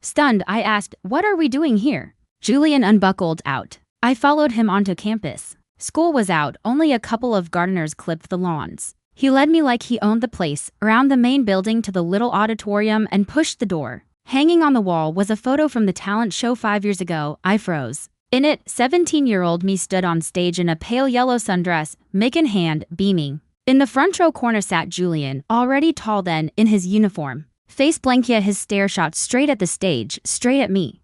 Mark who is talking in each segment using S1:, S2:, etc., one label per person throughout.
S1: Stunned, I asked, "What are we doing here?" Julian unbuckled out. I followed him onto campus. School was out, only a couple of gardeners clipped the lawns. He led me like he owned the place, around the main building to the little auditorium and pushed the door. Hanging on the wall was a photo from the talent show 5 years ago. I froze. In it, 17-year-old me stood on stage in a pale yellow sundress, mic in hand, beaming. In the front row corner sat Julian, already tall then, in his uniform. Face blank yet his stare shot straight at the stage, straight at me.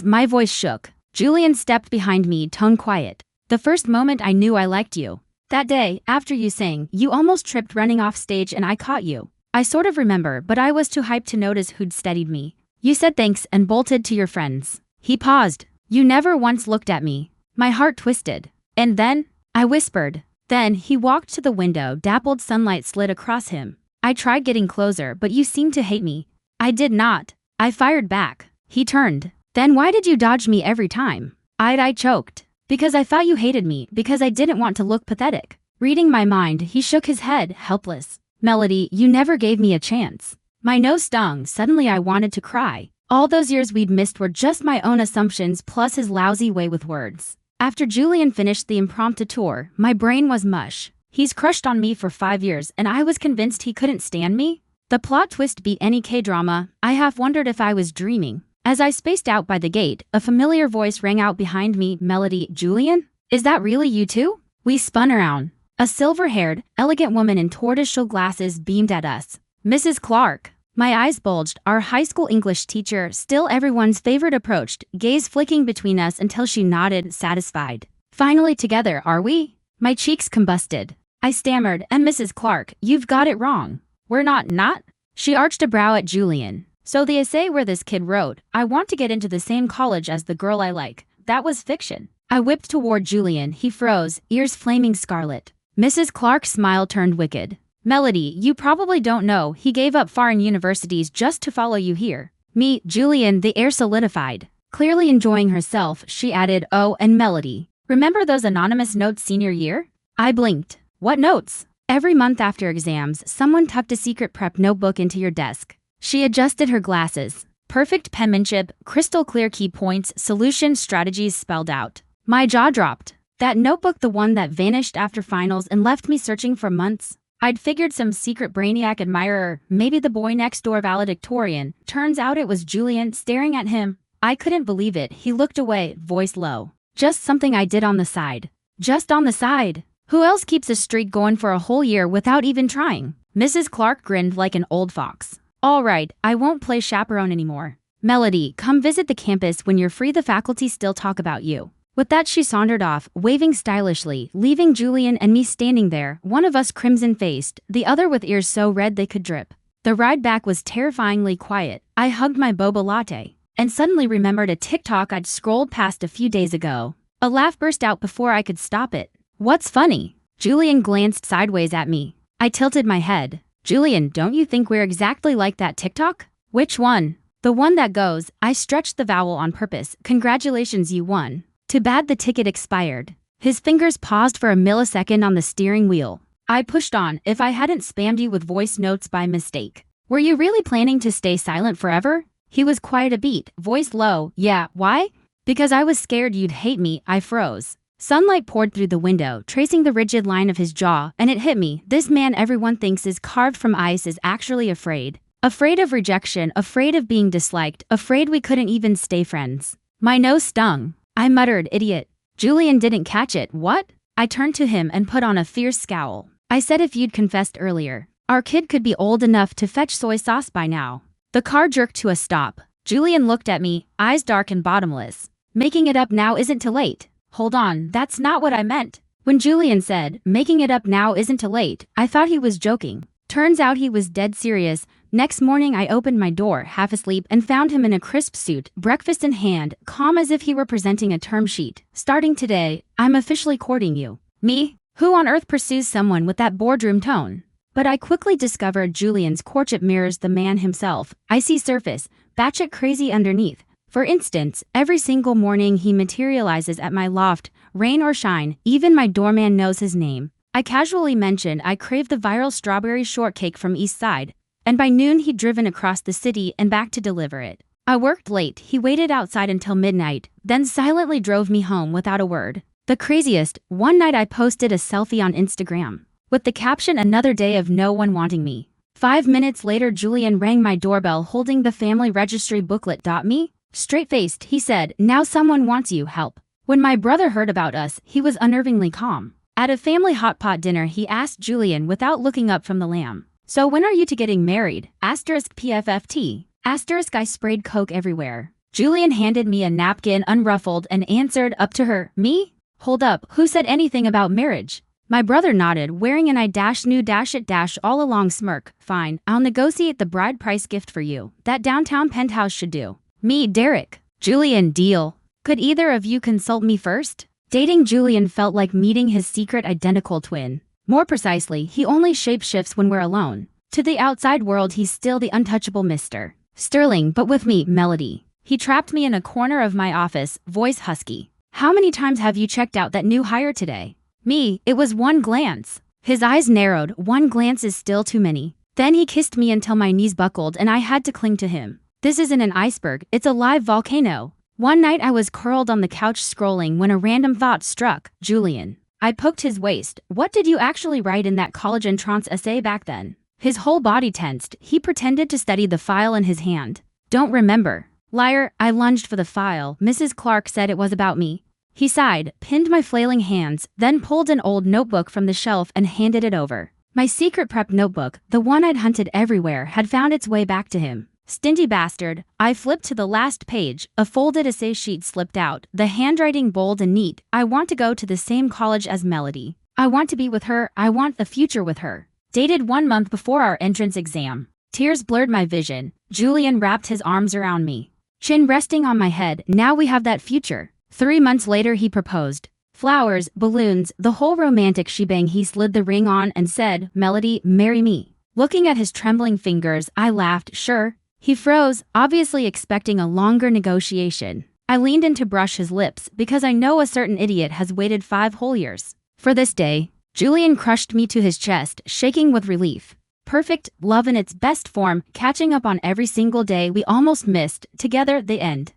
S1: My voice shook. Julian stepped behind me, tone quiet. "The first moment I knew I liked you. That day, after you sang, you almost tripped running off stage and I caught you. I sort of remember, but I was too hyped to notice who'd steadied me. You said thanks and bolted to your friends." He paused. "You never once looked at me." My heart twisted. "And then?" I whispered. Then he walked to the window, dappled sunlight slid across him. "I tried getting closer, but you seemed to hate me." "I did not." I fired back. He turned. "Then why did you dodge me every time?" I choked. "Because I thought you hated me, because I didn't want to look pathetic." Reading my mind, he shook his head, helpless. "Melody, you never gave me a chance." My nose stung, suddenly I wanted to cry. All those years we'd missed were just my own assumptions plus his lousy way with words. After Julian finished the impromptu tour, my brain was mush. He's crushed on me for 5 years and I was convinced he couldn't stand me? The plot twist beat any K-drama. I half wondered if I was dreaming. As I spaced out by the gate, a familiar voice rang out behind me. "Melody, Julian? Is that really you too?" We spun around. A silver-haired, elegant woman in tortoiseshell glasses beamed at us. "Mrs. Clark." My eyes bulged. Our high school English teacher, still everyone's favorite, approached, gaze flicking between us until she nodded, satisfied. "Finally together, are we?" My cheeks combusted. I stammered, "And Mrs. Clark, you've got it wrong. We're not?" She arched a brow at Julian. "So the essay where this kid wrote, 'I want to get into the same college as the girl I like,' that was fiction." I whipped toward Julian. He froze, ears flaming scarlet. Mrs. Clark's smile turned wicked. "Melody, you probably don't know, he gave up foreign universities just to follow you here." Me, Julian, the air solidified. Clearly enjoying herself, she added, "Oh, and Melody, remember those anonymous notes senior year?" I blinked. "What notes?" "Every month after exams, someone tucked a secret prep notebook into your desk." She adjusted her glasses. Perfect penmanship, crystal clear key points, solution strategies spelled out. My jaw dropped. That notebook, the one that vanished after finals and left me searching for months? I'd figured some secret brainiac admirer, maybe the boy next door valedictorian. Turns out it was Julian staring at him. I couldn't believe it. He looked away, voice low. "Just something I did on the side." Just on the side? Who else keeps a streak going for a whole year without even trying? Mrs. Clark grinned like an old fox. "All right, I won't play chaperone anymore. Melody, come visit the campus when you're free. The faculty still talk about you." With that she sauntered off, waving stylishly, leaving Julian and me standing there, one of us crimson-faced, the other with ears so red they could drip. The ride back was terrifyingly quiet. I hugged my boba latte, and suddenly remembered a TikTok I'd scrolled past a few days ago. A laugh burst out before I could stop it. "What's funny?" Julian glanced sideways at me. I tilted my head. "Julian, don't you think we're exactly like that TikTok?" "Which one?" "The one that goes," I stretched the vowel on purpose, "Congratulations, you won. Too bad the ticket expired." His fingers paused for a millisecond on the steering wheel. I pushed on. "If I hadn't spammed you with voice notes by mistake, were you really planning to stay silent forever?" He was quiet a beat, voice low. "Yeah, why?" "Because I was scared you'd hate me." I froze. Sunlight poured through the window, tracing the rigid line of his jaw, and it hit me. This man everyone thinks is carved from ice is actually afraid. Afraid of rejection, afraid of being disliked, afraid we couldn't even stay friends. My nose stung. I muttered, "Idiot." Julian didn't catch it. "What?" I turned to him and put on a fierce scowl. "I said if you'd confessed earlier, our kid could be old enough to fetch soy sauce by now." The car jerked to a stop. Julian looked at me, eyes dark and bottomless. "Making it up now isn't too late." "Hold on, that's not what I meant." When Julian said, "Making it up now isn't too late," I thought he was joking. Turns out he was dead serious. Next morning I opened my door, half asleep, and found him in a crisp suit, breakfast in hand, calm as if he were presenting a term sheet. "Starting today, I'm officially courting you." Me? Who on earth pursues someone with that boardroom tone? But I quickly discovered Julian's courtship mirrors the man himself. Icy surface, batshit crazy underneath. For instance, every single morning he materializes at my loft, rain or shine, even my doorman knows his name. I casually mentioned I crave the viral strawberry shortcake from East Side, and by noon he'd driven across the city and back to deliver it. I worked late. He waited outside until midnight, then silently drove me home without a word. The craziest, one night I posted a selfie on Instagram with the caption, "Another day of no one wanting me." 5 minutes later, Julian rang my doorbell holding the family registry booklet. Me? Straight-faced, he said, "Now someone wants you, help." When my brother heard about us, he was unnervingly calm. At a family hot pot dinner, he asked Julian without looking up from the lamb, "So when are you two getting married?" *PFFT. I sprayed Coke everywhere. Julian handed me a napkin unruffled and answered, "Up to her." Me? Hold up, who said anything about marriage? My brother nodded, wearing an I-knew-it all along smirk. "Fine, I'll negotiate the bride price gift for you. That downtown penthouse should do." Me, Derek. Julian, deal. Could either of you consult me first? Dating Julian felt like meeting his secret identical twin. More precisely, he only shapeshifts when we're alone. To the outside world, he's still the untouchable Mr. Sterling, but with me, Melody. He trapped me in a corner of my office, voice husky. "How many times have you checked out that new hire today?" Me, it was one glance. His eyes narrowed. One glance is still too many. Then he kissed me until my knees buckled and I had to cling to him. This isn't an iceberg, it's a live volcano. One night I was curled on the couch scrolling when a random thought struck. Julian. I poked his waist. "What did you actually write in that college entrance essay back then?" His whole body tensed. He pretended to study the file in his hand. "Don't remember." Liar. I lunged for the file. "Mrs. Clark said it was about me." He sighed, pinned my flailing hands, then pulled an old notebook from the shelf and handed it over. My secret prep notebook, the one I'd hunted everywhere, had found its way back to him. Stingy bastard. I flipped to the last page. A folded essay sheet slipped out, the handwriting bold and neat. "I want to go to the same college as Melody. I want to be with her. I want the future with her." Dated 1 month before our entrance exam. Tears blurred my vision. Julian wrapped his arms around me, chin resting on my head. "Now we have that future." 3 months later, he proposed. Flowers, balloons, the whole romantic shebang. He slid the ring on and said, "Melody, marry me." Looking at his trembling fingers, I laughed. "Sure." He froze, obviously expecting a longer negotiation. I leaned in to brush his lips because I know a certain idiot has waited 5 whole years for this day. Julian crushed me to his chest, shaking with relief. Perfect, love in its best form, catching up on every single day we almost missed. Together, the end.